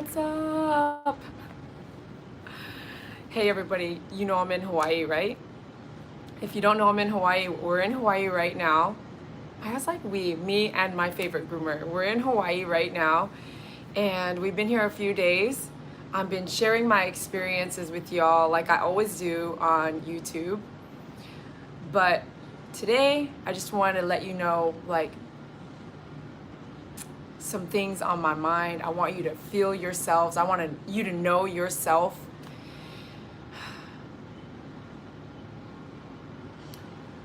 What's up? Hey everybody, you know I'm in Hawaii, right? If you don't know I'm in Hawaii, we're in Hawaii right now. I was like me and my favorite groomer. We're in Hawaii right now and we've been here a few days. I've been sharing my experiences with y'all like I always do on YouTube. But today I just want to let you know like some things on my mind. I want you to feel yourselves. I want you to know yourself.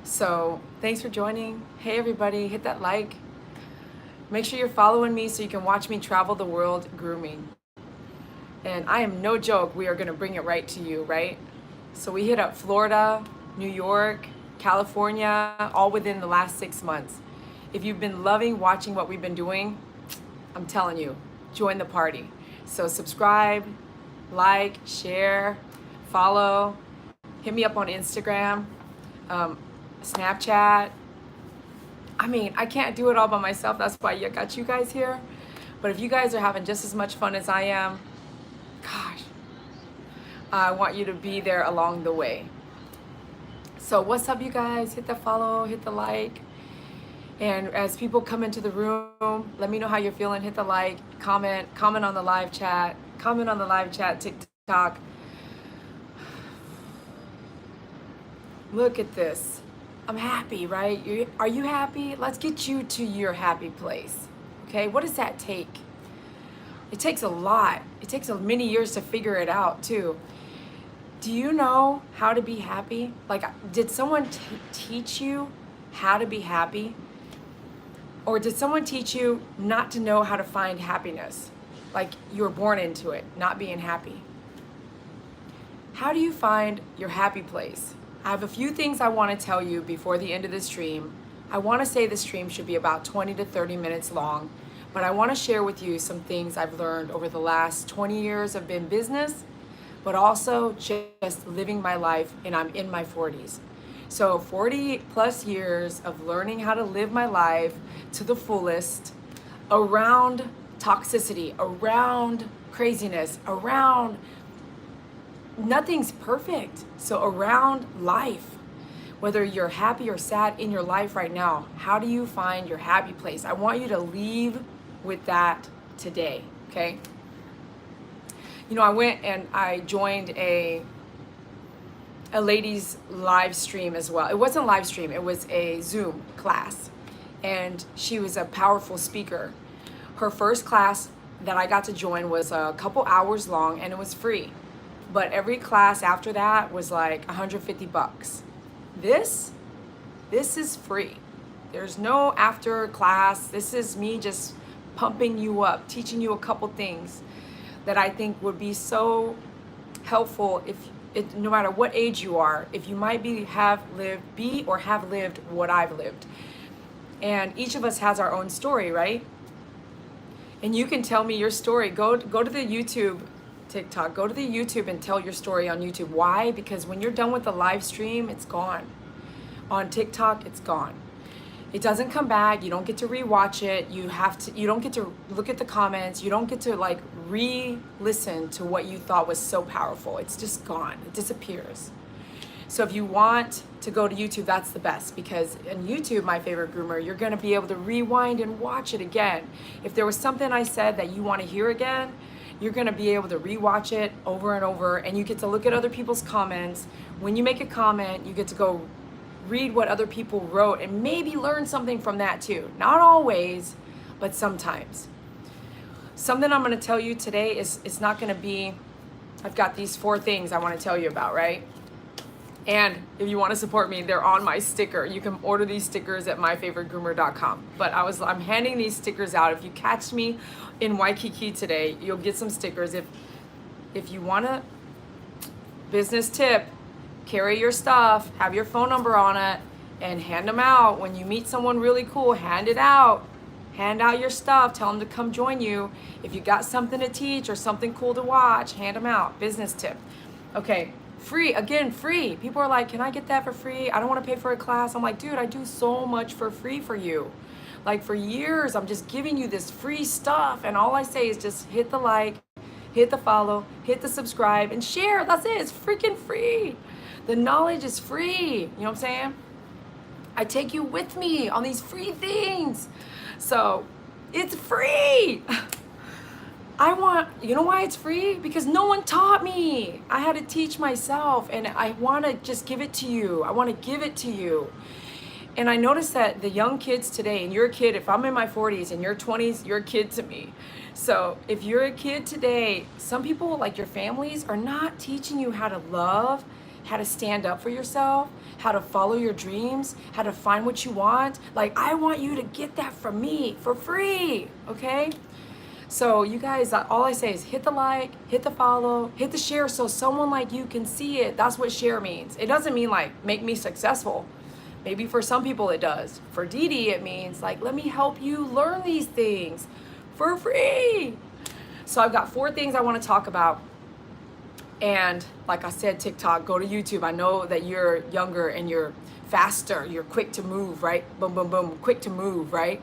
So thanks for joining. Hey everybody, hit that like. Make sure you're following me so you can watch me travel the world grooming. And I am no joke, we are gonna bring it right to you, right? So we hit up Florida, New York, California, all within the last 6 months. If you've been loving watching what we've been doing, I'm telling you, join the party. So subscribe, like, share, follow, hit me up on Instagram, Snapchat. I mean, I can't do it all by myself. That's why I got you guys here. But if you guys are having just as much fun as I am, gosh, I want you to be there along the way. So what's up, you guys? Hit the follow, hit the like. And as people come into the room, let me know how you're feeling. Hit the like, comment on the live chat, TikTok. Look at this. I'm happy, right? Are you happy? Let's get you to your happy place. Okay, what does that take? It takes a lot. It takes many years to figure it out too. Do you know how to be happy? Like, did someone teach you how to be happy? Or did someone teach you not to know how to find happiness? Like you were born into it, not being happy. How do you find your happy place? I have a few things I want to tell you before the end of the stream. I want to say the stream should be about 20 to 30 minutes long, but I want to share with you some things I've learned over the last 20 years of in business, but also just living my life, and I'm in my 40s. So 40 plus years of learning how to live my life to the fullest around toxicity, around craziness, around nothing's perfect. So around life, whether you're happy or sad in your life right now, how do you find your happy place? I want you to leave with that today, okay? You know, I went and I joined a ladies live stream as well. It wasn't a live stream, it was a Zoom class. And she was a powerful speaker. Her first class that I got to join was a couple hours long and it was free. But every class after that was like $150. This is free. There's no after class. This is me just pumping you up, teaching you a couple things that I think would be so helpful no matter what age you are, if you might have lived what I've lived. And each of us has our own story, right? And you can tell me your story. Go to the YouTube, TikTok, go to the YouTube and tell your story on YouTube. Why? Because when you're done with the live stream, it's gone. On TikTok, it's gone. It doesn't come back. You don't get to rewatch it. You don't get to look at the comments. You don't get to like re-listen to what you thought was so powerful. It's just gone. It disappears. So if you want to go to YouTube, that's the best, because in YouTube, my favorite groomer, you're going to be able to rewind and watch it again. If there was something I said that you want to hear again, you're going to be able to rewatch it over and over, and you get to look at other people's comments. When you make a comment, you get to go read what other people wrote and maybe learn something from that too. Not always, but sometimes. Something I'm going to tell you today is it's not going to be, I've got these 4 things I want to tell you about, right? And if you want to support me, they're on my sticker. You can order these stickers at myfavoritegroomer.com. But I'm handing these stickers out. If you catch me in Waikiki today, you'll get some stickers. If you want a business tip, carry your stuff, have your phone number on it, and hand them out. When you meet someone really cool, hand it out. Hand out your stuff, tell them to come join you. If you got something to teach or something cool to watch, hand them out. Business tip. Okay, free, again, free. People are like, can I get that for free? I don't want to pay for a class. I'm like, dude, I do so much for free for you. Like for years, I'm just giving you this free stuff. And all I say is just hit the like, hit the follow, hit the subscribe, and share. That's it. It's freaking free. The knowledge is free. You know what I'm saying? I take you with me on these free things. So it's free. You know why it's free? Because no one taught me. I had to teach myself, and I want to just give it to you. I want to give it to you. And I noticed that the young kids today, and you're a kid, if I'm in my 40s and you're 20s, you're a kid to me. So if you're a kid today, some people, like your families, are not teaching you how to love, how to stand up for yourself, how to follow your dreams, how to find what you want. Like, I want you to get that from me for free, okay? So you guys, all I say is hit the like, hit the follow, hit the share so someone like you can see it. That's what share means. It doesn't mean like make me successful. Maybe for some people it does. For Dee Dee, it means like, let me help you learn these things for free. So I've got 4 things I want to talk about. And like I said, TikTok, go to YouTube. I know that you're younger and you're faster. You're quick to move, right? Boom, boom, boom, quick to move, right?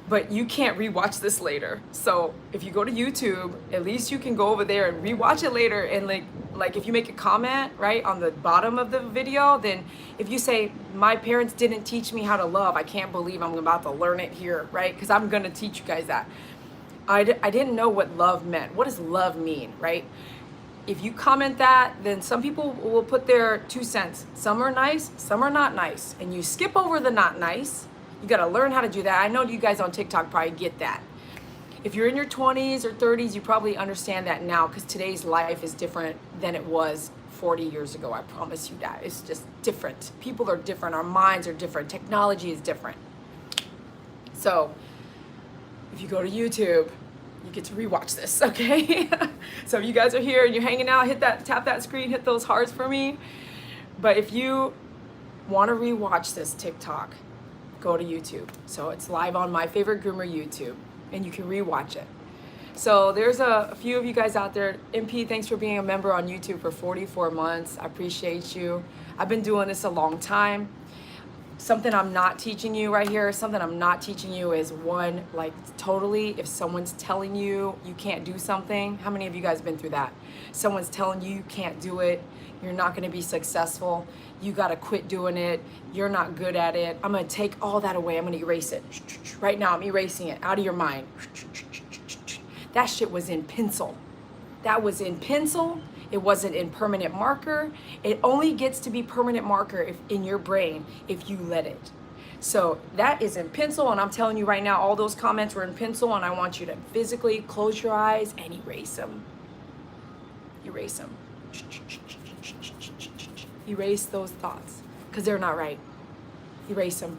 But you can't rewatch this later. So if you go to YouTube, at least you can go over there and rewatch it later. And like if you make a comment, right, on the bottom of the video, then if you say, my parents didn't teach me how to love, I can't believe I'm about to learn it here, right? Because I'm going to teach you guys that. I didn't know what love meant. What does love mean, right? If you comment that, then some people will put their 2 cents. Some are nice, some are not nice. And you skip over the not nice. You got to learn how to do that. I know you guys on TikTok probably get that. If you're in your 20s or 30s, you probably understand that now, because today's life is different than it was 40 years ago. I promise you that. It's just different. People are different. Our minds are different. Technology is different. So if you go to YouTube, you get to rewatch this, okay? So if you guys are here and you're hanging out, tap that screen, hit those hearts for me. But if you want to rewatch this TikTok, go to YouTube. So it's live on my Favorite Groomer YouTube, and you can rewatch it. So there's a few of you guys out there. MP, thanks for being a member on YouTube for 44 months. I appreciate you. I've been doing this a long time. Something I'm not teaching you right here, something I'm not teaching you is one, like totally, if someone's telling you you can't do something, how many of you guys have been through that? Someone's telling you you can't do it, you're not gonna be successful, you gotta quit doing it, you're not good at it. I'm gonna take all that away, I'm gonna erase it. Right now, I'm erasing it out of your mind. That shit was in pencil. That was in pencil. It wasn't in permanent marker. It only gets to be permanent marker if in your brain if you let it. So that is in pencil, and I'm telling you right now, all those comments were in pencil, and I want you to physically close your eyes and erase them. Erase them. Erase those thoughts, because they're not right. Erase them.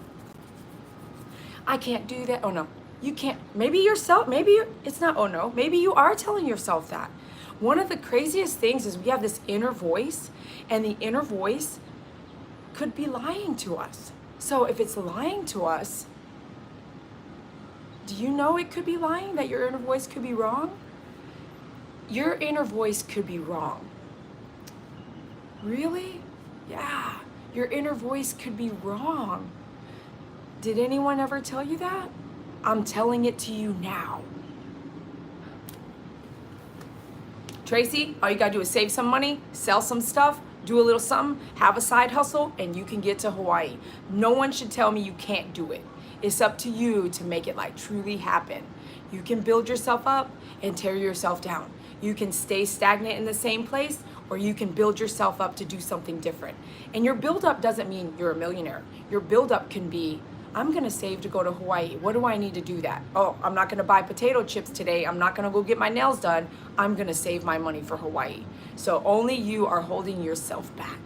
I can't do that. Oh no, you can't. Maybe yourself, it's not, oh no, maybe you are telling yourself that. One of the craziest things is we have this inner voice, and the inner voice could be lying to us. So if it's lying to us, do you know it could be lying, that your inner voice could be wrong? Your inner voice could be wrong. Really? Yeah, your inner voice could be wrong. Did anyone ever tell you that? I'm telling it to you now. Tracy, all you gotta do is save some money, sell some stuff, do a little something, have a side hustle, and you can get to Hawaii. No one should tell me you can't do it. It's up to you to make it like truly happen. You can build yourself up and tear yourself down. You can stay stagnant in the same place, or you can build yourself up to do something different. And your build up doesn't mean you're a millionaire. Your build up can be, I'm gonna save to go to Hawaii. What do I need to do that? Oh, I'm not gonna buy potato chips today. I'm not gonna go get my nails done. I'm gonna save my money for Hawaii. So only you are holding yourself back.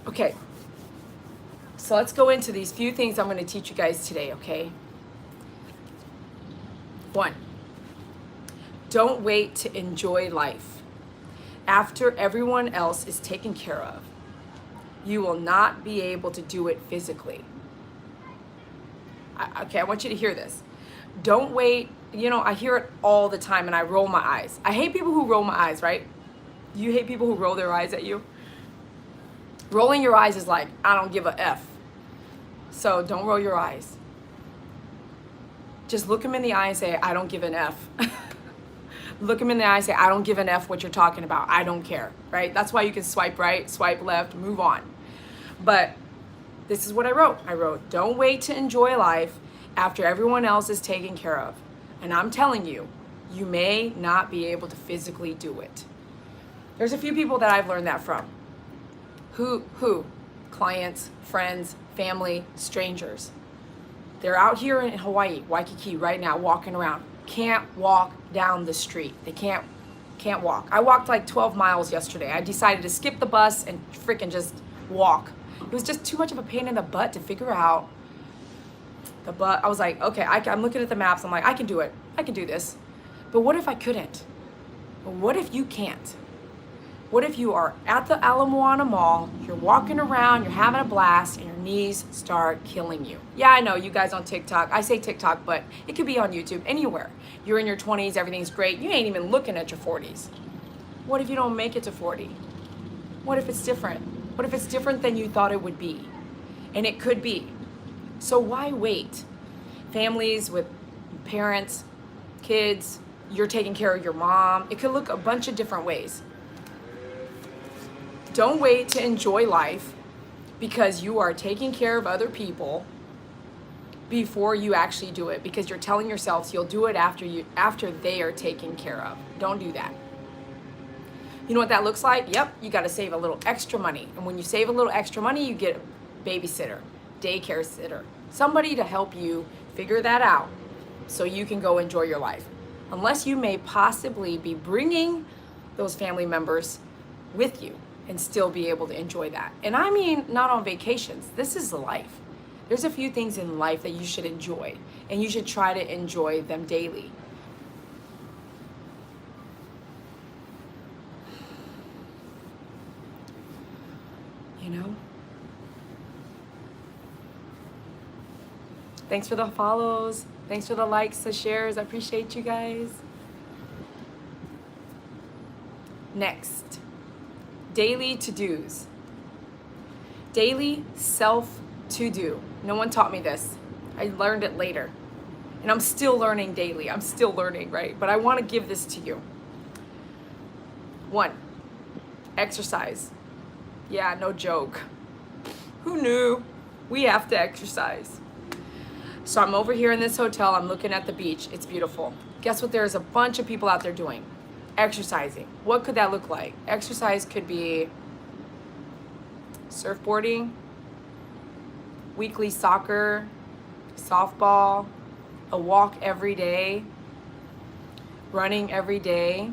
Okay, so let's go into these few things I'm gonna teach you guys today, okay? 1, don't wait to enjoy life after everyone else is taken care of. You will not be able to do it physically. Okay, I want you to hear this. Don't wait. You know, I hear it all the time and I roll my eyes. I hate people who roll my eyes, right? You hate people who roll their eyes at you? Rolling your eyes is like, I don't give a F. So don't roll your eyes. Just look them in the eye and say, I don't give an F. Look them in the eye and say, I don't give an F what you're talking about. I don't care, right? That's why you can swipe right, swipe left, move on. But this is what I wrote. I wrote, don't wait to enjoy life after everyone else is taken care of. And I'm telling you, you may not be able to physically do it. There's a few people that I've learned that from. Who? Clients, friends, family, strangers. They're out here in Hawaii, Waikiki right now, walking around. Can't walk down the street. They can't walk. I walked like 12 miles yesterday. I decided to skip the bus and freaking just walk. It was just too much of a pain in the butt to figure out the butt. I was like, okay, I'm looking at the maps. I'm like, I can do it. I can do this. But what if I couldn't? What if you can't? What if you are at the Ala Moana Mall, you're walking around, you're having a blast, and your knees start killing you? Yeah, I know, you guys on TikTok. I say TikTok, but it could be on YouTube, anywhere. You're in your 20s, everything's great. You ain't even looking at your 40s. What if you don't make it to 40? What if it's different? What if it's different than you thought it would be? And it could be. So why wait? Families with parents, kids, you're taking care of your mom. It could look a bunch of different ways. Don't wait to enjoy life because you are taking care of other people before you actually do it, because you're telling yourselves you'll do it after they are taken care of. Don't do that. You know what that looks like? Yep, you got to save a little extra money. And when you save a little extra money, you get a babysitter, daycare sitter, somebody to help you figure that out so you can go enjoy your life. Unless you may possibly be bringing those family members with you and still be able to enjoy that. And I mean, not on vacations. This is life. There's a few things in life that you should enjoy, and you should try to enjoy them daily. You know? Thanks for the follows. Thanks for the likes, the shares. I appreciate you guys. Next, daily to-dos. Daily self-to-do. No one taught me this. I learned it later. And I'm still learning daily. I'm still learning, right? But I want to give this to you. 1, exercise. Yeah, no joke. Who knew? We have to exercise. So I'm over here in this hotel. I'm looking at the beach. It's beautiful. Guess what? There's a bunch of people out there doing? Exercising. What could that look like? Exercise could be surfboarding, weekly soccer, softball, a walk every day, running every day.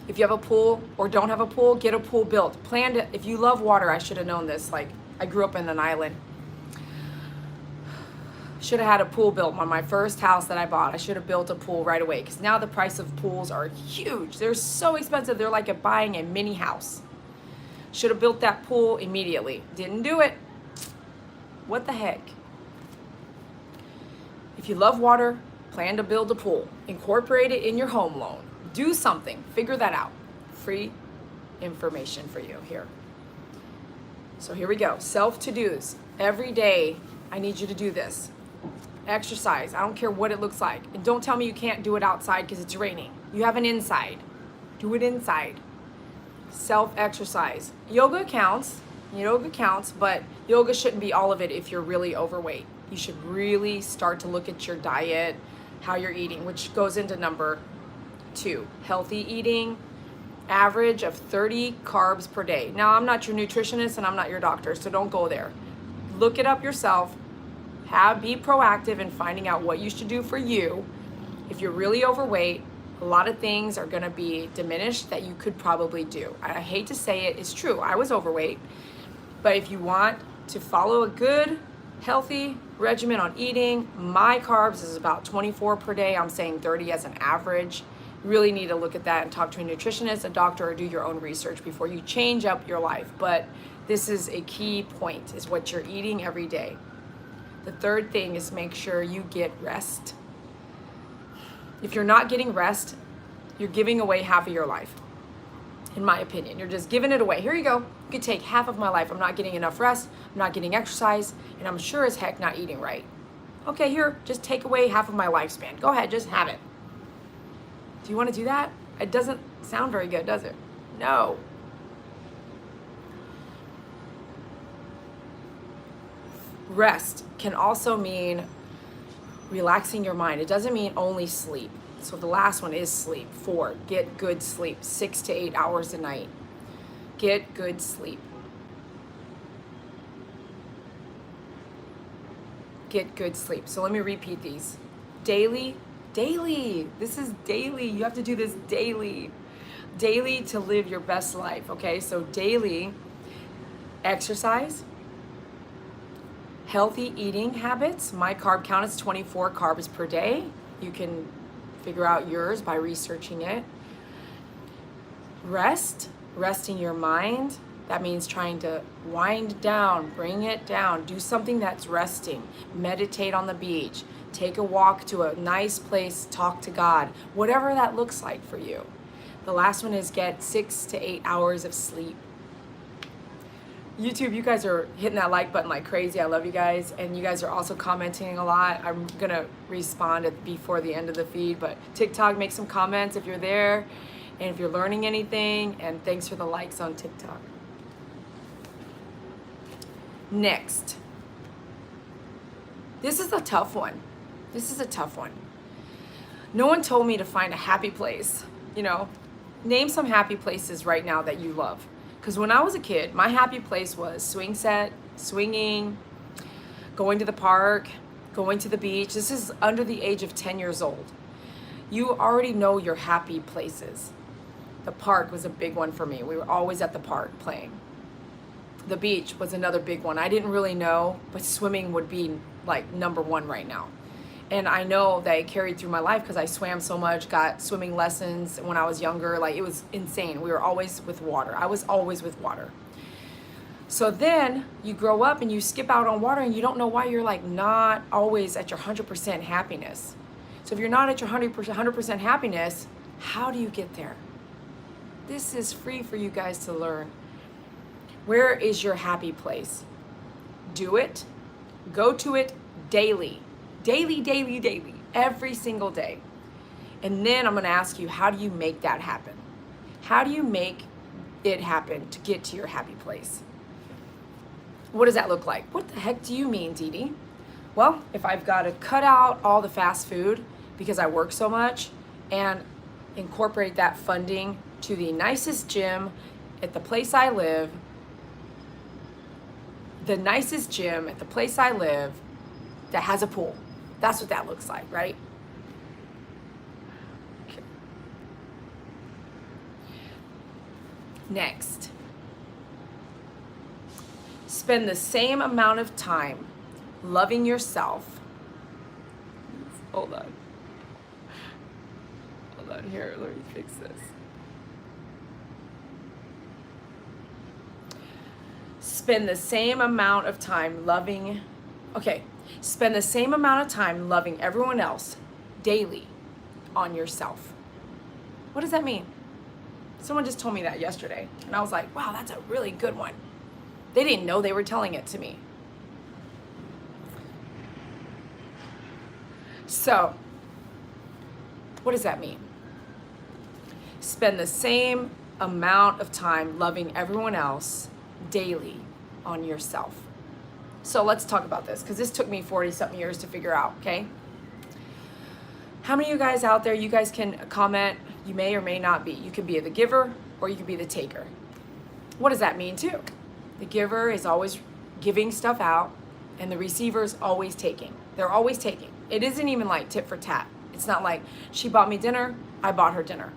If you have a pool or don't have a pool, get a pool built. Plan to, if you love water, I should have known this. Like, I grew up in an island. Should have had a pool built on my first house that I bought. I should have built a pool right away, because now the price of pools are huge. They're so expensive. They're like buying a mini house. Should have built that pool immediately. Didn't do it. What the heck? If you love water, plan to build a pool. Incorporate it in your home loan. Do something. Figure that out. Free information for you here. So here we go. Self-to-dos. Every day, I need you to do this. Exercise. I don't care what it looks like. And don't tell me you can't do it outside because it's raining. You have an inside. Do it inside. Self-exercise. Yoga counts, but yoga shouldn't be all of it if you're really overweight. You should really start to look at your diet, how you're eating, which goes into number 2. Healthy eating, average of 30 carbs per day. Now, I'm not your nutritionist and I'm not your doctor, so don't go there. Look it up yourself. Be proactive in finding out what you should do for you. If you're really overweight, a lot of things are going to be diminished that you could probably do. I hate to say it, it's true. I was overweight. But if you want to follow a good, healthy regimen on eating, my carbs is about 24 per day. I'm saying 30 as an average. You really need to look at that and talk to a nutritionist, a doctor, or do your own research before you change up your life. But this is a key point, is what you're eating every day. The third thing is make sure you get rest. If you're not getting rest, you're giving away half of your life. In my opinion, you're just giving it away. Here you go. You could take half of my life. I'm not getting enough rest. I'm not getting exercise. And I'm sure as heck not eating right. Okay, here, just take away half of my lifespan. Go ahead, just have it. Do you want to do that? It doesn't sound very good, does it? No. Rest can also mean relaxing your mind. It doesn't mean only sleep. So the last one is sleep. 4, get good sleep. 6 to 8 hours a night. Get good sleep. Get good sleep. So let me repeat these. Daily. This is daily. You have to do this daily. Daily to live your best life, okay? So daily exercise, healthy eating habits. My carb count is 24 carbs per day. You can figure out yours by researching it. Resting your mind. That means trying to wind down, bring it down, do something that's resting. Meditate on the beach, take a walk to a nice place, talk to God, whatever that looks like for you. The last one is get 6 to 8 hours of sleep. YouTube, you guys are hitting that like button like crazy. I love you guys. And you guys are also commenting a lot. I'm going to respond before the end of the feed. But TikTok, make some comments if you're there and if you're learning anything. And thanks for the likes on TikTok. Next. This is a tough one. No one told me to find a happy place. You know, name some happy places right now that you love. Because when I was a kid, my happy place was swing set, swinging, going to the park, going to the beach. This is under the age of 10 years old. You already know your happy places. The park was a big one for me. We were always at the park playing. The beach was another big one. I didn't really know, but swimming would be like number one right now. And I know that it carried through my life because I swam so much, got swimming lessons when I was younger. Like, it was insane. We were always with water. I was always with water. So then you grow up and you skip out on water and you don't know why you're like not always at your 100% happiness. So if you're not at your 100% happiness, how do you get there? This is free for you guys to learn. Where is your happy place? Do it. Go to it daily. Daily, every single day. And then I'm going to ask you, how do you make that happen? How do you make it happen to get to your happy place? What does that look like? What the heck do you mean, Dee Dee? Well, if I've got to cut out all the fast food because I work so much and incorporate that funding to the nicest gym at the place I live, that has a pool. That's what that looks like, right? Okay. Next. Spend the same amount of time loving yourself. Hold on here, let me fix this. Spend the same amount of time loving everyone else daily on yourself. What does that mean? Someone just told me that yesterday, and I was like, wow, that's a really good one. They didn't know they were telling it to me. So, what does that mean? Spend the same amount of time loving everyone else daily on yourself. So let's talk about this, because this took me 40-something years to figure out, okay? How many of you guys out there, you guys can comment, you may or may not be. You can be the giver or you can be the taker. What does that mean too? The giver is always giving stuff out and the receiver is always taking. They're always taking. It isn't even like tit for tat. It's not like she bought me dinner, I bought her dinner.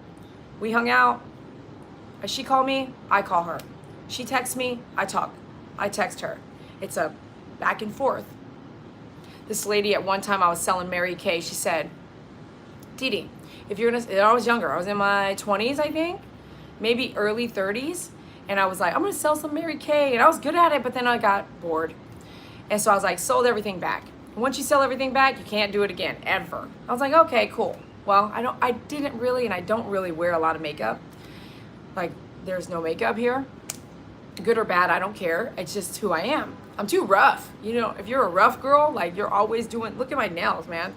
We hung out, she called me, I call her. She texts me, I text her. It's a back and forth. This lady at one time I was selling Mary Kay, she said, Dee Dee, if you're gonna, I was younger, I was in my 20s, I think, maybe early 30s, and I was like, I'm gonna sell some Mary Kay, and I was good at it, but then I got bored. And so I was like, sold everything back. And once you sell everything back, you can't do it again, ever. I was like, okay, cool. Well, I didn't really, and I don't really wear a lot of makeup. Like, there's no makeup here. Good or bad, I don't care. It's just who I am. I'm too rough. You know, if you're a rough girl, like you're always doing, look at my nails, man.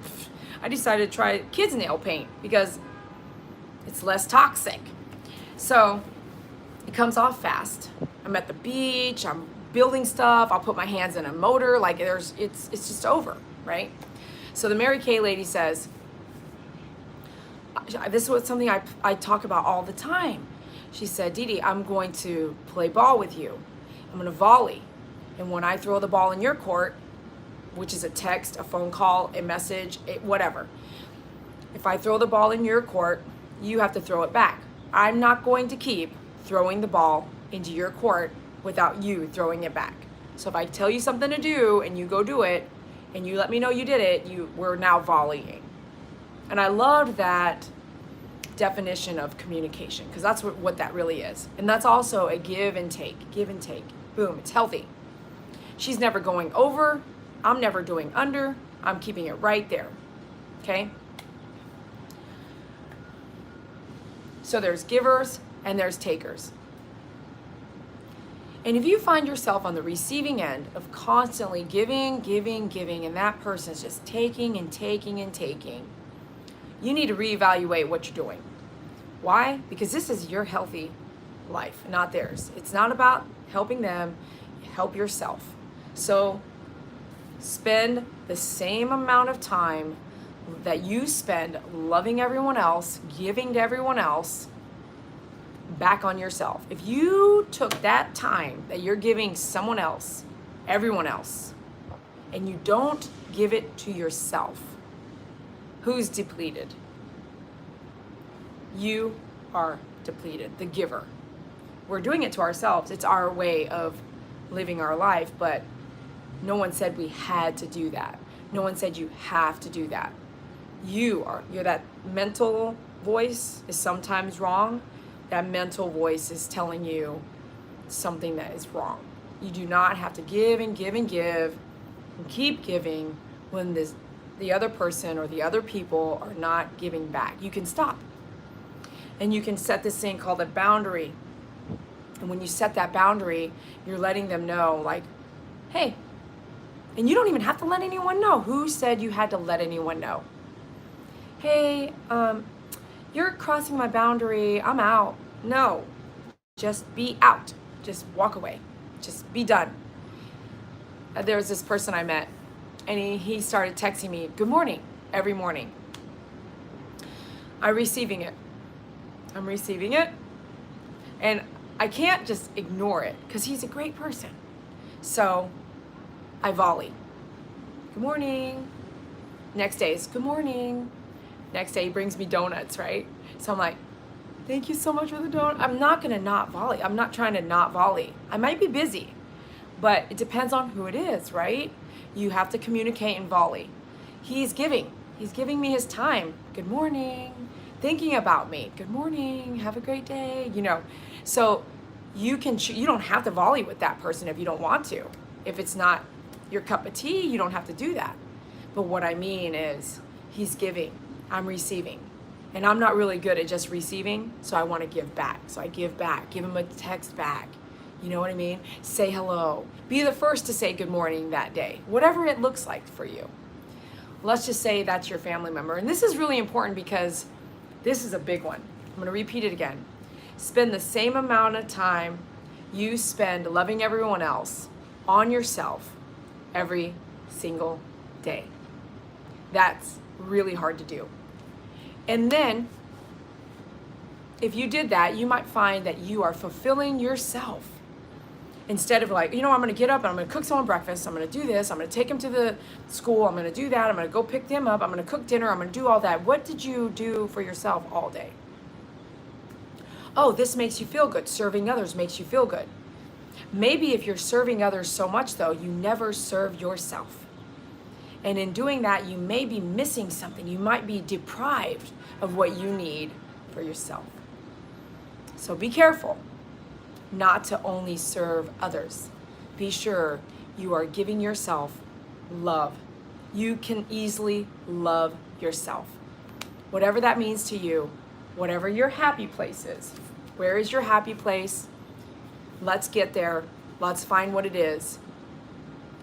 I decided to try kids nail paint because It's less toxic. So it comes off fast. I'm at the beach, I'm building stuff, I'll put my hands in a motor, like it's just over, right? So the Mary Kay lady says, this was something I talk about all the time. She said, Dee Dee, I'm going to play ball with you. I'm going to volley. And when I throw the ball in your court, which is a text, a phone call, a message, whatever. If I throw the ball in your court, you have to throw it back. I'm not going to keep throwing the ball into your court without you throwing it back. So if I tell you something to do and you go do it and you let me know you did it, we're now volleying. And I loved that definition of communication, because that's what that really is. And that's also a give and take. Boom, it's healthy. She's never going over, I'm never doing under, I'm keeping it right there, okay? So there's givers and there's takers. And if you find yourself on the receiving end of constantly giving, and that person's just taking and taking and taking, you need to reevaluate what you're doing. Why? Because this is your healthy life, not theirs. It's not about helping them, help yourself. So spend the same amount of time that you spend loving everyone else, giving to everyone else, back on yourself. If you took that time that you're giving someone else, everyone else, and you don't give it to yourself, who's depleted? You are depleted, the giver. We're doing it to ourselves. It's our way of living our life, but no one said we had to do that. No one said you have to do that. You're that mental voice is sometimes wrong. That mental voice is telling you something that is wrong. You do not have to give and give and give and keep giving when the other person or the other people are not giving back. You can stop. And you can set this thing called a boundary. And when you set that boundary, you're letting them know, like, hey, and you don't even have to let anyone know. Who said you had to let anyone know? Hey, you're crossing my boundary, I'm out. No, just be out. Just walk away. Just be done. There was this person I met, and he started texting me, good morning, every morning. I'm receiving it, and I can't just ignore it, because he's a great person. So I volley. Good morning. Next day is good morning. Next day he brings me donuts, right? So I'm like, thank you so much for the donut. I'm not gonna not volley. I'm not trying to not volley. I might be busy, but it depends on who it is, right? You have to communicate and volley. He's giving me his time. Good morning, thinking about me. Good morning, have a great day, So you don't have to volley with that person if you don't want to. If it's not your cup of tea, you don't have to do that. But what I mean is, he's giving, I'm receiving. And I'm not really good at just receiving, so I want to give back. So I give back, give him a text back. You know what I mean? Say hello. Be the first to say good morning that day, whatever it looks like for you. Let's just say that's your family member. And this is really important because this is a big one. I'm going to repeat it again. Spend the same amount of time you spend loving everyone else on yourself every single day. That's really hard to do. And then, if you did that, you might find that you are fulfilling yourself. Instead of like, I'm going to get up and I'm going to cook someone breakfast. I'm going to do this. I'm going to take them to the school. I'm going to do that. I'm going to go pick them up. I'm going to cook dinner. I'm going to do all that. What did you do for yourself all day? Oh, this makes you feel good. Serving others makes you feel good. Maybe if you're serving others so much, though, you never serve yourself. And in doing that, you may be missing something. You might be deprived of what you need for yourself. So be careful not to only serve others. Be sure you are giving yourself love. You can easily love yourself. Whatever that means to you, whatever your happy place is. Where is your happy place? Let's get there. Let's find what it is.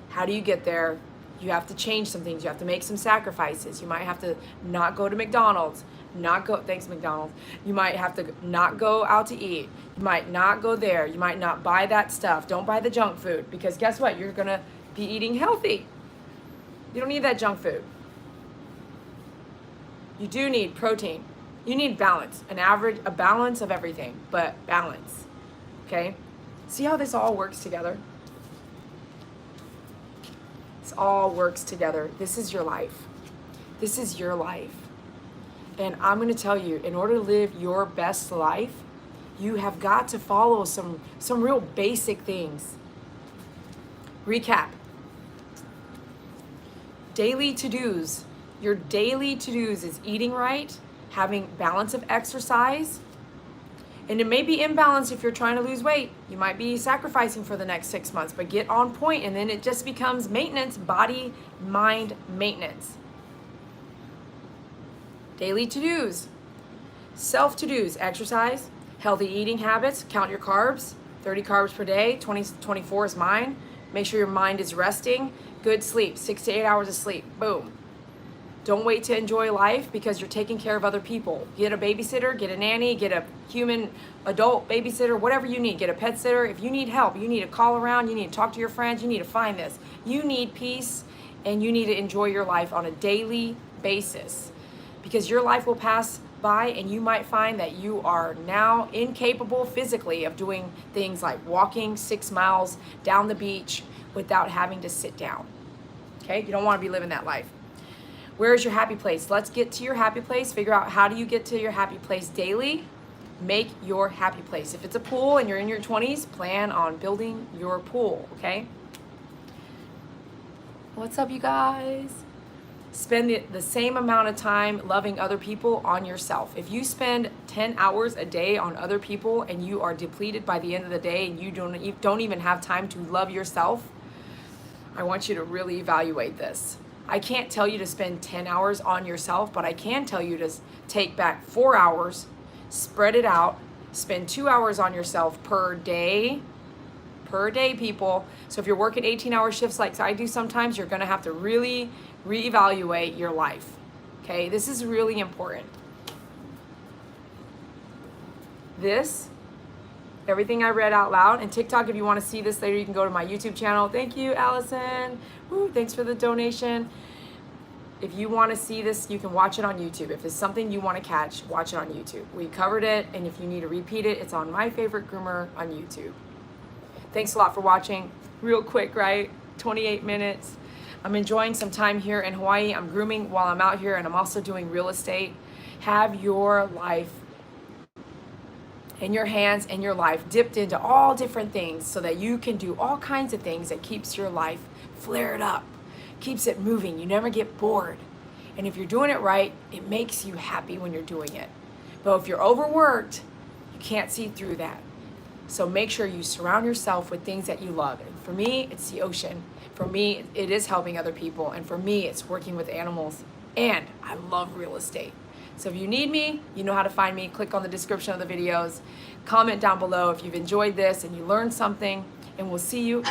How do you get there? You have to change some things. You have to make some sacrifices. You might have to not go to McDonald's not go, thanks McDonald's. You might have to not go out to eat. You might not go there. You might not buy that stuff. Don't buy the junk food, because guess what? You're gonna be eating healthy. You don't need that junk food. You do need protein. You need balance, a balance of everything, but balance, okay? See how this all works together? This all works together. This is your life. This is your life. And I'm gonna tell you, in order to live your best life, you have got to follow some real basic things. Recap. Daily to-dos. Your daily to-dos is eating right, having balance of exercise, and it may be imbalanced if you're trying to lose weight. You might be sacrificing for the next 6 months, but get on point, and then it just becomes maintenance, body, mind maintenance. Daily to-dos. Self to-dos, exercise, healthy eating habits, count your carbs, 30 carbs per day, 24 is mine. Make sure your mind is resting. Good sleep, 6 to 8 hours of sleep, boom. Don't wait to enjoy life because you're taking care of other people. Get a babysitter, get a nanny, get a human adult babysitter, whatever you need. Get a pet sitter. If you need help, you need to call around, you need to talk to your friends, you need to find this. You need peace, and you need to enjoy your life on a daily basis, because your life will pass by and you might find that you are now incapable physically of doing things like walking 6 miles down the beach without having to sit down. Okay? You don't want to be living that life. Where is your happy place? Let's get to your happy place. Figure out, how do you get to your happy place daily? Make your happy place. If it's a pool and you're in your 20s, plan on building your pool, okay? What's up, you guys? Spend the same amount of time loving other people on yourself. If you spend 10 hours a day on other people and you are depleted by the end of the day and you don't even have time to love yourself, I want you to really evaluate this. I can't tell you to spend 10 hours on yourself, but I can tell you to take back 4 hours, spread it out, spend 2 hours on yourself per day, people. So if you're working 18-hour shifts like I do sometimes, you're gonna have to really reevaluate your life, okay? This is really important. Everything I read out loud, and TikTok, if you wanna see this later, you can go to my YouTube channel. Thank you, Allison. Woo, thanks for the donation. If you wanna see this, you can watch it on YouTube. If it's something you wanna catch, watch it on YouTube. We covered it, and if you need to repeat it, it's on My Favorite Groomer on YouTube. Thanks a lot for watching. Real quick, right? 28 minutes. I'm enjoying some time here in Hawaii. I'm grooming while I'm out here, and I'm also doing real estate. Have your life in your hands and your life dipped into all different things so that you can do all kinds of things that keeps your life flared up, keeps it moving. You never get bored. And if you're doing it right, it makes you happy when you're doing it. But if you're overworked, you can't see through that. So make sure you surround yourself with things that you love. And for me, it's the ocean. For me, it is helping other people. And for me, it's working with animals. And I love real estate. So if you need me, you know how to find me. Click on the description of the videos. Comment down below if you've enjoyed this and you learned something. And we'll see you.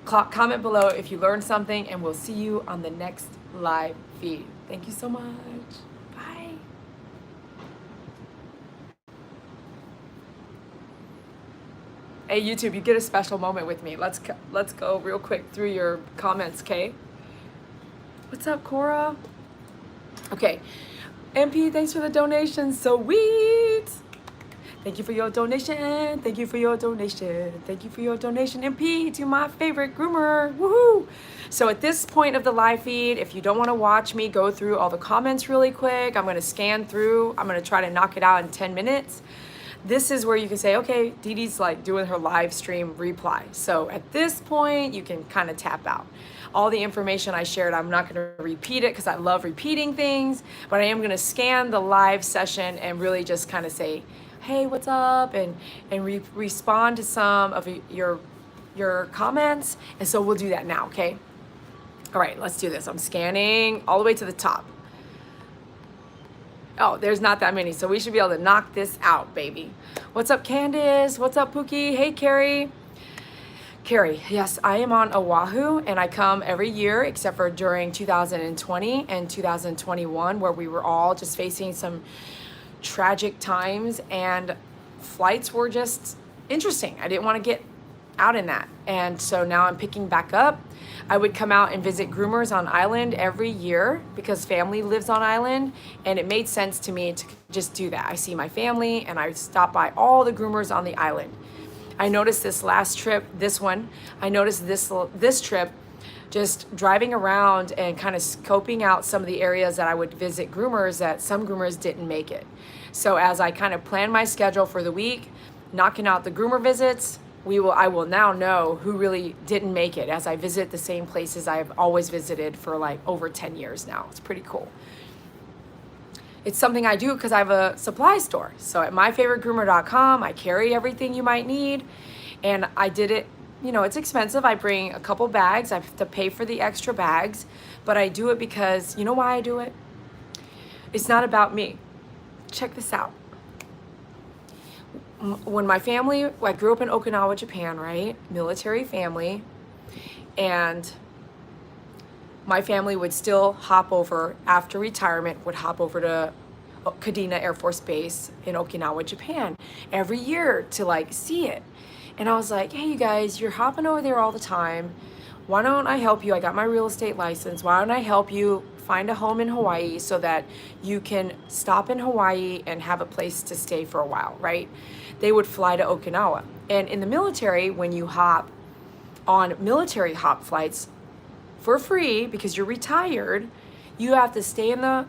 Comment below if you learned something, and we'll see you on the next live feed. Thank you so much. Bye. Hey YouTube, you get a special moment with me. Let's go real quick through your comments, okay? What's up, Cora? Okay, MP, thanks for the donation. Sweet. Thank you for your donation. Thank you for your donation. Thank you for your donation, MP, to My Favorite Groomer. Woohoo! So at this point of the live feed, if you don't want to watch me go through all the comments really quick, I'm going to scan through. I'm going to try to knock it out in 10 minutes. This is where you can say, okay, Dee Dee's like doing her live stream reply. So at this point, you can kind of tap out. All the information I shared, I'm not going to repeat it because I love repeating things, but I am going to scan the live session and really just kind of say, hey, what's up? And respond to some of your comments. And so we'll do that now, okay? All right, let's do this. I'm scanning all the way to the top. Oh, there's not that many, so we should be able to knock this out, baby. What's up, Candace? What's up, Pookie? Hey, Carrie. Carrie, yes, I am on Oahu and I come every year except for during 2020 and 2021 where we were all just facing some tragic times and flights were just interesting. I didn't want to get out in that. And so now I'm picking back up. I would come out and visit groomers on island every year because family lives on island and it made sense to me to just do that. I see my family and I stop by all the groomers on the island. I noticed this last trip, I noticed this trip just driving around and kind of scoping out some of the areas that I would visit groomers that some groomers didn't make it. So as I kind of plan my schedule for the week, knocking out the groomer visits, I will now know who really didn't make it as I visit the same places I've always visited for like over 10 years now. It's pretty cool. It's something I do because I have a supply store. So at myfavoritegroomer.com, I carry everything you might need. And I did it, it's expensive. I bring a couple bags. I have to pay for the extra bags. But I do it because, you know why I do it? It's not about me. Check this out. When my family, I grew up in Okinawa, Japan, right? Military family. And my family would still hop over after retirement, would hop over to Kadena Air Force Base in Okinawa, Japan every year to like see it. And I was like, hey, you guys, you're hopping over there all the time. Why don't I help you? I got my real estate license. Why don't I help you find a home in Hawaii so that you can stop in Hawaii and have a place to stay for a while, right? They would fly to Okinawa. And in the military, when you hop on military hop flights, for free, because you're retired, you have to stay in the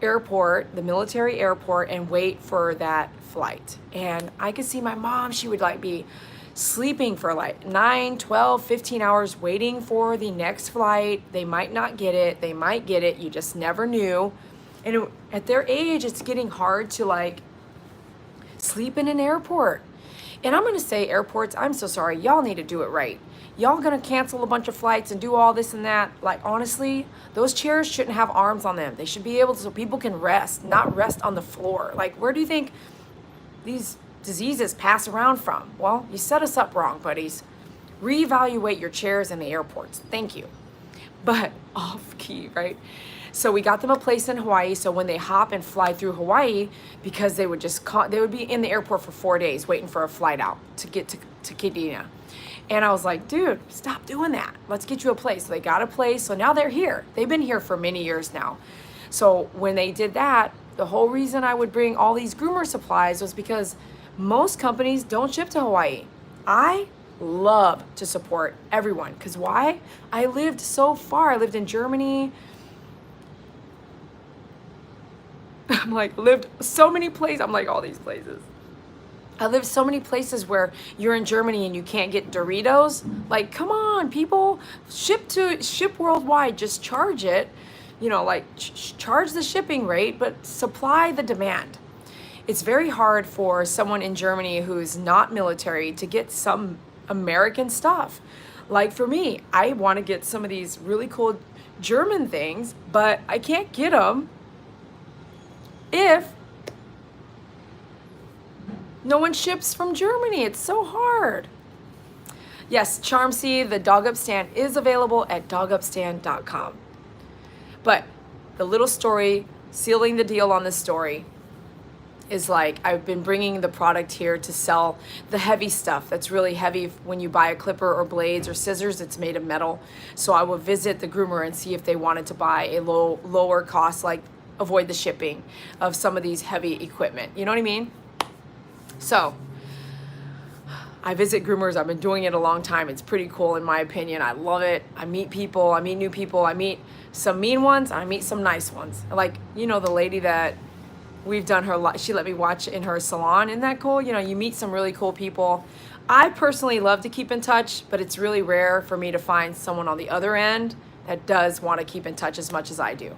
airport, the military airport, and wait for that flight. And I could see my mom, she would like be sleeping for like 9, 12, 15 hours waiting for the next flight. They might not get it, they might get it, you just never knew. And at their age, it's getting hard to like sleep in an airport. And I'm gonna say airports, I'm so sorry, y'all need to do it right. Y'all gonna cancel a bunch of flights and do all this and that. Like honestly, those chairs shouldn't have arms on them. They should be able to, so people can rest, not rest on the floor. Like where do you think these diseases pass around from? Well, you set us up wrong, buddies. Reevaluate your chairs in the airports. Thank you. But off key, right? So we got them a place in Hawaii. So when they hop and fly through Hawaii, because they would be in the airport for 4 days waiting for a flight out to get to Kadena. And I was like, dude, stop doing that. Let's get you a place. So they got a place. So now they're here. They've been here for many years now. So when they did that, the whole reason I would bring all these groomer supplies was because most companies don't ship to Hawaii. I love to support everyone. Because why? I lived so far. I lived in Germany. I'm like, lived so many places. I'm like, all these places. I lived so many places where you're in Germany and you can't get Doritos. Like, come on, people, ship worldwide, just charge it, like charge the shipping rate, but supply the demand. It's very hard for someone in Germany who's not military to get some American stuff. Like for me, I want to get some of these really cool German things, but I can't get them if no one ships from Germany. It's so hard. Yes, Charmsy, the dog up stand is available at dogupstand.com. But the little story, sealing the deal on this story, is like I've been bringing the product here to sell the heavy stuff that's really heavy. When you buy a clipper or blades or scissors, it's made of metal. So I will visit the groomer and see if they wanted to buy a lower cost, like avoid the shipping of some of these heavy equipment. You know what I mean? So I visit groomers. I've been doing it a long time. It's pretty cool in my opinion. I love it. I meet people. I meet new people. I meet some mean ones. I meet some nice ones. Like, the lady that we've done she let me watch in her salon. Isn't that cool? You meet some really cool people. I personally love to keep in touch, but it's really rare for me to find someone on the other end that does want to keep in touch as much as I do.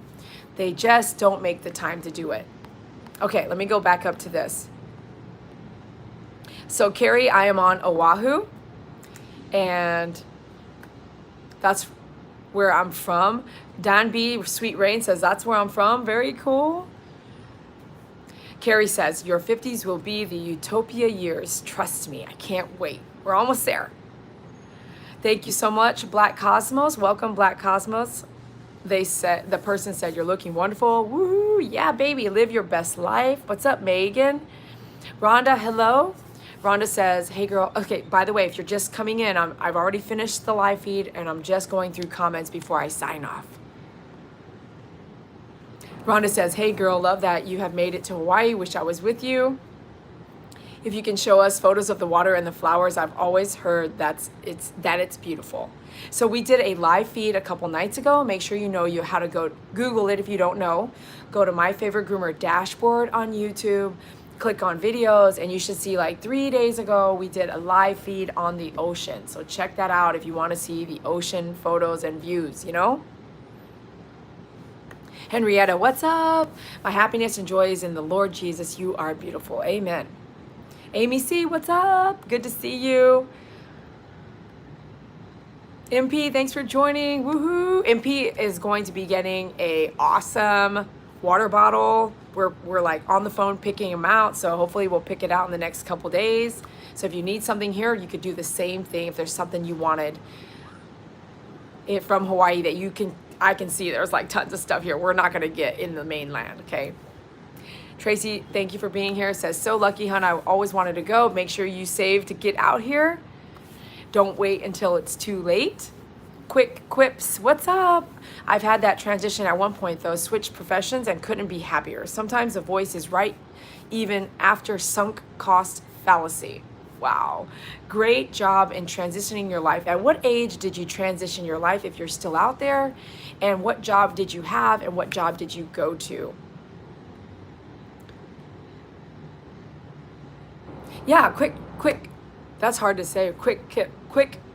They just don't make the time to do it. Okay, let me go back up to this. So Carrie, I am on Oahu, and that's where I'm from. Dan B, Sweet Rain, says that's where I'm from. Very cool. Carrie says, your 50s will be the utopia years. Trust me, I can't wait. We're almost there. Thank you so much, Black Cosmos. Welcome, Black Cosmos. The person said, you're looking wonderful. Woo, yeah, baby, live your best life. What's up, Megan? Rhonda, hello. Rhonda says, hey girl, okay, by the way, if you're just coming in, I've already finished the live feed and I'm just going through comments before I sign off. Rhonda says, hey girl, love that you have made it to Hawaii. Wish I was with you. If you can show us photos of the water and the flowers, I've always heard that it's beautiful. So we did a live feed a couple nights ago. Make sure you know how to go Google it if you don't know. Go to My Favorite Groomer dashboard on YouTube, click on videos, and you should see like 3 days ago, we did a live feed on the ocean. So check that out if you want to see the ocean photos and views, you know? Henrietta, what's up? My happiness and joy is in the Lord Jesus. You are beautiful. Amen. Amy C, what's up? Good to see you. MP, thanks for joining. Woohoo! MP is going to be getting a awesome water bottle. We're like on the phone picking them out, so hopefully we'll pick it out in the next couple days. So if you need something here, you could do the same thing. If there's something you wanted it from Hawaii that I can see there's like tons of stuff here we're not gonna get in the mainland, okay? Tracy, thank you for being here. Says, so lucky, hon. I always wanted to go. Make sure you save to get out here. Don't wait until it's too late. Quick quips, what's up? I've had that transition at one point though, switched professions and couldn't be happier. Sometimes the voice is right even after sunk cost fallacy. Wow, great job in transitioning your life. At what age did you transition your life if you're still out there? And what job did you have and what job did you go to? Yeah, quick, that's hard to say, quick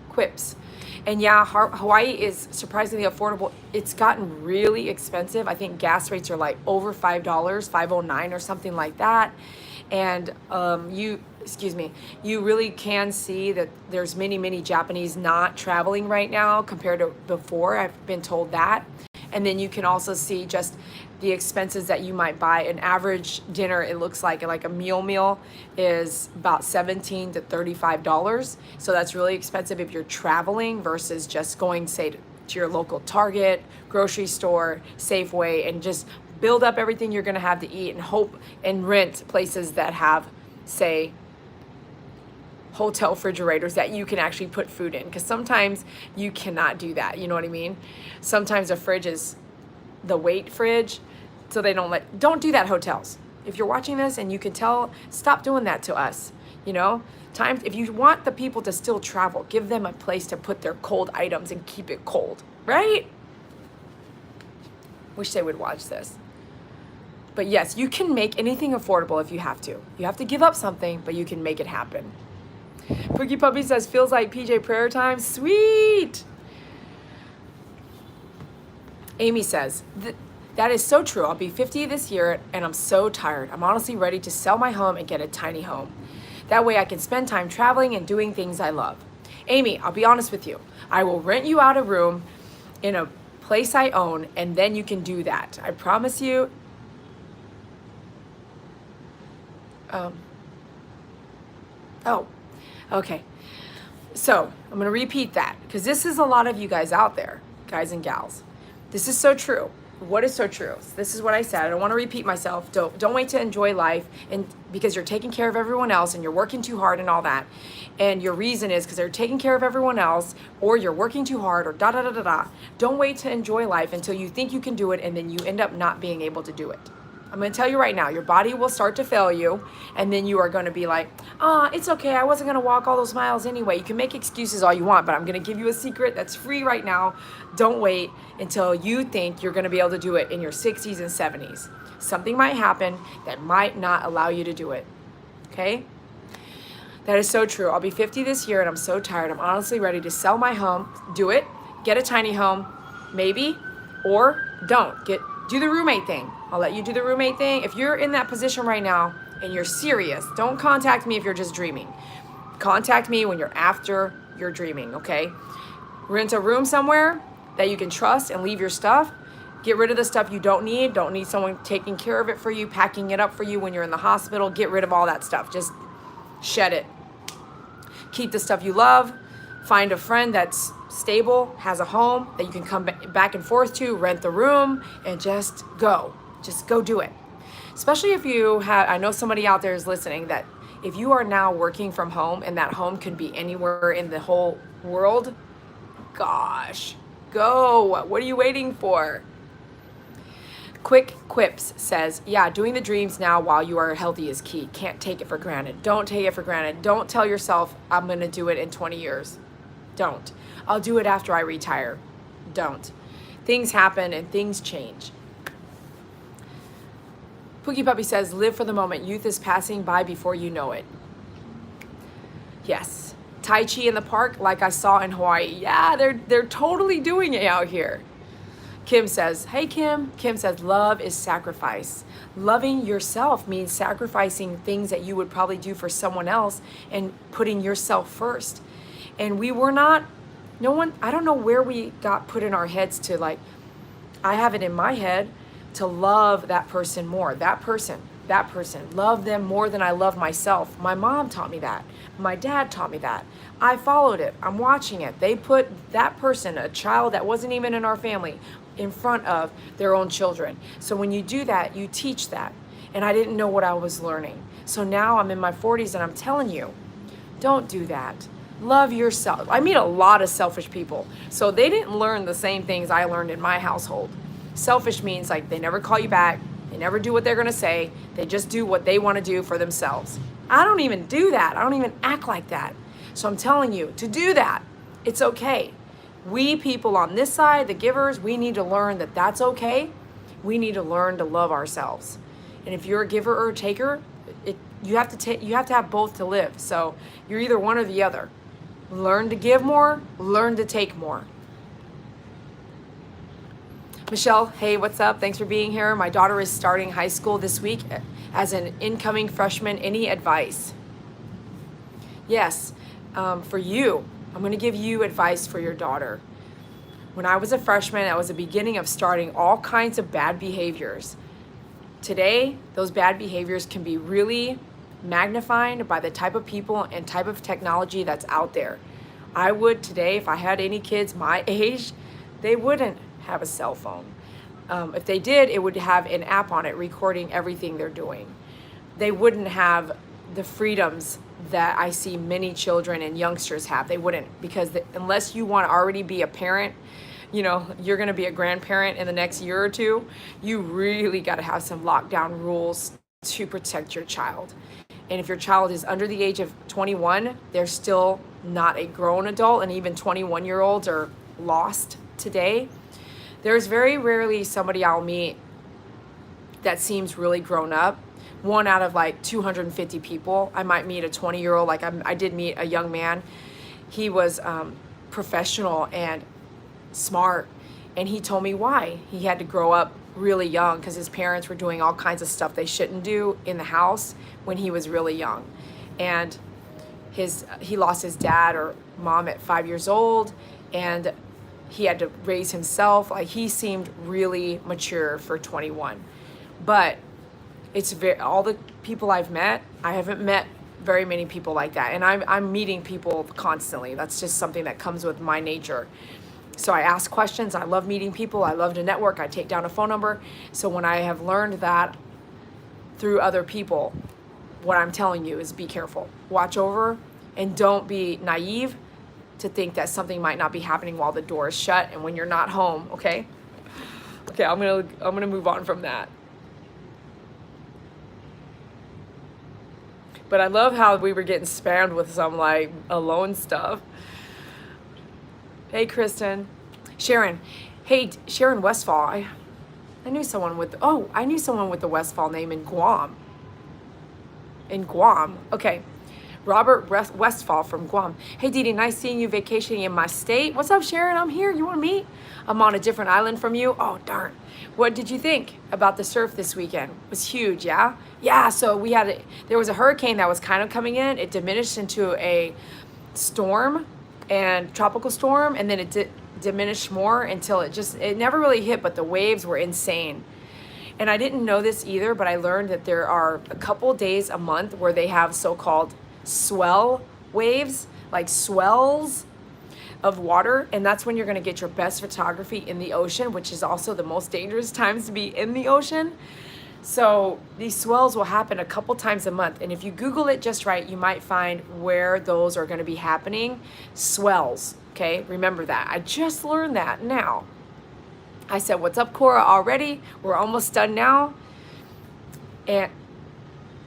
quips. And yeah, Hawaii is surprisingly affordable. It's gotten really expensive. I think gas rates are like over $5, $5.09 or something like that. And you really can see that there's many Japanese not traveling right now compared to before. I've been told that. And then you can also see just the expenses that you might buy. An average dinner, it looks like a meal is about $17 to $35. So that's really expensive if you're traveling versus just going, say, to your local Target, grocery store, Safeway, and just build up everything you're gonna have to eat and hope and rent places that have, say, hotel refrigerators that you can actually put food in, because sometimes you cannot do that, you know what I mean? Sometimes a fridge is the weight fridge, so they don't do that, hotels. If you're watching this and you can tell, stop doing that to us, you know? If you want the people to still travel, give them a place to put their cold items and keep it cold, right? Wish they would watch this. But yes, you can make anything affordable if you have to. You have to give up something, but you can make it happen. Pookie Puppy says, feels like PJ prayer time. Sweet. Amy says, that is so true. I'll be 50 this year and I'm so tired. I'm honestly ready to sell my home and get a tiny home. That way I can spend time traveling and doing things I love. Amy, I'll be honest with you. I will rent you out a room in a place I own and then you can do that. I promise you. Okay. So I'm going to repeat that because this is a lot of you guys out there, guys and gals. This is so true. What is so true? This is what I said. I don't want to repeat myself. Don't wait to enjoy life and because you're taking care of everyone else and you're working too hard and all that. And your reason is because they're taking care of everyone else or you're working too hard or da da da da da. Don't wait to enjoy life until you think you can do it and then you end up not being able to do it. I'm going to tell you right now, your body will start to fail you and then you are going to be like, it's okay. I wasn't going to walk all those miles anyway. You can make excuses all you want, but I'm going to give you a secret that's free right now. Don't wait until you think you're going to be able to do it in your 60s and 70s. Something might happen that might not allow you to do it. Okay? That is so true. I'll be 50 this year and I'm so tired. I'm honestly ready to sell my home, do it, get a tiny home, maybe, or don't. Do the roommate thing. I'll let you do the roommate thing. If you're in that position right now and you're serious, don't contact me if you're just dreaming. Contact me when you're after you're dreaming, okay? Rent a room somewhere that you can trust and leave your stuff. Get rid of the stuff you don't need. Don't need someone taking care of it for you, packing it up for you when you're in the hospital. Get rid of all that stuff. Just shed it. Keep the stuff you love. Find a friend that's stable, has a home that you can come back and forth to, rent the room, and just go. Just go do it. Especially if you have, I know somebody out there is listening that if you are now working from home and that home can be anywhere in the whole world, gosh, go. What are you waiting for? Quick Quips says, yeah, doing the dreams now while you are healthy is key. Can't take it for granted. Don't take it for granted. Don't tell yourself, I'm going to do it in 20 years. Don't. I'll do it after I retire. Don't. Things happen and things change. Pookie Puppy says, live for the moment. Youth is passing by before you know it. Yes. Tai Chi in the park, like I saw in Hawaii. Yeah, they're totally doing it out here. Kim says, hey Kim. Kim says, love is sacrifice. Loving yourself means sacrificing things that you would probably do for someone else and putting yourself first. And we were not, no one, I don't know where we got put in our heads to like, I have it in my head to love that person more. That person, love them more than I love myself. My mom taught me that. My dad taught me that. I followed it. I'm watching it. They put that person, a child that wasn't even in our family, in front of their own children. So when you do that, you teach that. And I didn't know what I was learning. So now I'm in my 40s and I'm telling you, don't do that. Love yourself. I meet a lot of selfish people. So they didn't learn the same things I learned in my household. Selfish means like they never call you back. They never do what they're going to say. They just do what they want to do for themselves. I don't even do that. I don't even act like that. So I'm telling you to do that. It's okay. We people on this side, the givers, we need to learn that that's okay. We need to learn to love ourselves. And if you're a giver or a taker, you have to have both to live. So you're either one or the other. Learn to give more, learn to take more. Michelle, hey, what's up? Thanks for being here. My daughter is starting high school this week as an incoming freshman. Any advice? Yes, for you. I'm going to give you advice for your daughter. When I was a freshman, that was the beginning of starting all kinds of bad behaviors. Today, those bad behaviors can be really magnified by the type of people and type of technology that's out there. I would today, if I had any kids my age, they wouldn't have a cell phone. If they did, it would have an app on it recording everything they're doing. They wouldn't have the freedoms that I see many children and youngsters have. They wouldn't, because unless you want to already be a parent, you know, you're going to be a grandparent in the next year or two, you really got to have some lockdown rules to protect your child. And if your child is under the age of 21, they're still not a grown adult, and even 21-year-olds are lost today. There's very rarely somebody I'll meet that seems really grown up. One out of like 250 people, I might meet a 20-year-old. Like I did meet a young man. He was professional and smart, and he told me why he had to grow up really young, because his parents were doing all kinds of stuff they shouldn't do in the house when he was really young. And he lost his dad or mom at 5 years old, and he had to raise himself. Like, he seemed really mature for 21. But it's all the people I've met, I haven't met very many people like that. And I'm meeting people constantly. That's just something that comes with my nature. So I ask questions. I love meeting people. I love to network. I take down a phone number. So when I have learned that through other people, what I'm telling you is be careful. Watch over, and don't be naive to think that something might not be happening while the door is shut and when you're not home, okay? Okay, I'm gonna move on from that. But I love how we were getting spammed with some like alone stuff. Hey, Kristen. Sharon. Hey, Sharon Westfall. I knew someone with the Westfall name in Guam. In Guam. Okay. Robert Westfall from Guam. Hey, Dee Dee, nice seeing you vacationing in my state. What's up, Sharon? I'm here. You want to meet? I'm on a different island from you. Oh, darn. What did you think about the surf this weekend? It was huge, yeah? Yeah, so there was a hurricane that was kind of coming in. It diminished into a storm and tropical storm, and then it diminished more until it never really hit, but the waves were insane. And I didn't know this either, but I learned that there are a couple days a month where they have so-called swell waves, like swells. of water, and that's when you're going to get your best photography in the ocean, which is also the most dangerous times to be in the ocean. So these swells will happen a couple times a month, and if you Google it just right, you might find where those are going to be happening. Swells, okay? Remember that. I just learned that now. I said, what's up, Cora, already? We're almost done now. And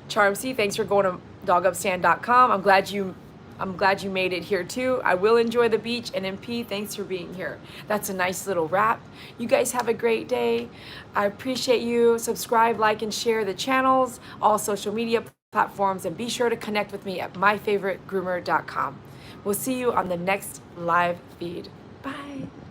Charm C, thanks for going to dogupstand.com. I'm glad you made it here too. I will enjoy the beach. And MP, thanks for being here. That's a nice little wrap. You guys have a great day. I appreciate you. Subscribe, like, and share the channels, all social media platforms, and be sure to connect with me at myfavoritegroomer.com. We'll see you on the next live feed. Bye.